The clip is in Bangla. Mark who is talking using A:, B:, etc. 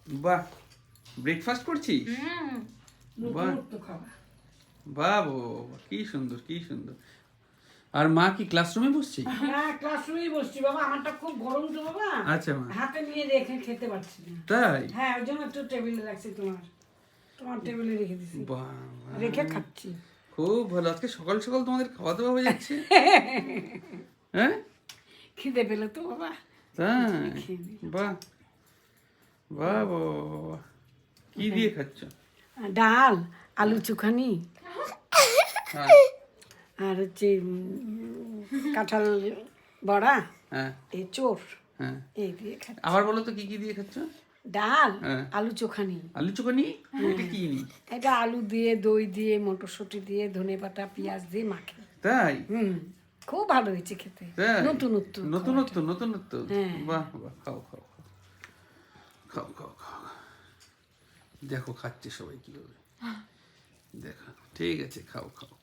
A: বাহ, ব্রেকফাস্ট করছিস? বাহ বাহ, কি সুন্দর কি সুন্দর। আর মা কি ক্লাসরুমে বসছি?
B: হ্যাঁ ক্লাসরুমেই বসছি বাবা, আমারটা খুব গরম তো বাবা।
A: আচ্ছা মা,
B: হাতে নিয়ে রেখে খেতে পারছি না।
A: তাই?
B: হ্যাঁ ওই জন্য একটু টেবিলে রাখছি, তোমার টেবিলে রেখে দিছি,
A: বাহ,
B: রেখে খাচ্ছি।
A: খুব ভালো। আজকে সকাল সকাল তোমাদের খাওয়া দাওয়া হয়ে যাচ্ছে। হ্যাঁ
B: খিদে পেলে তো বাবা।
A: তাই?
B: খেয়ে নি।
A: বাহ বাহ বাহ, কি দিয়ে খাচ্ছ?
B: ডাল, আলু চোখানি,
A: হ্যাঁ
B: আর হচ্ছে কাঁঠাল বড়া,
A: হ্যাঁ
B: এঁচোড়,
A: হ্যাঁ।
B: এই দিয়ে খাচ্ছি।
A: আবার বলো তো কি কি দিয়ে খাচ্ছ?
B: ডাল,
A: হ্যাঁ।
B: আলু চোখানি।
A: আলু চোখানি? এটা কি নি?
B: এটা আলু দিয়ে, দই দিয়ে, মটরশুঁটি দিয়ে, ধনেপাতা পেঁয়াজ দিয়ে মাখে।
A: তাই?
B: খুব ভালো হয়েছে খেতে।
A: তাই?
B: নতুনত্ব
A: নতুনত্ব নতুনত্ব।
B: হ্যাঁ।
A: বাহ বাহ, খাও খাও খাও খাও খাও খাও। দেখো খাচ্ছে সবাই কিভাবে, দেখো। ঠিক আছে, খাও খাও।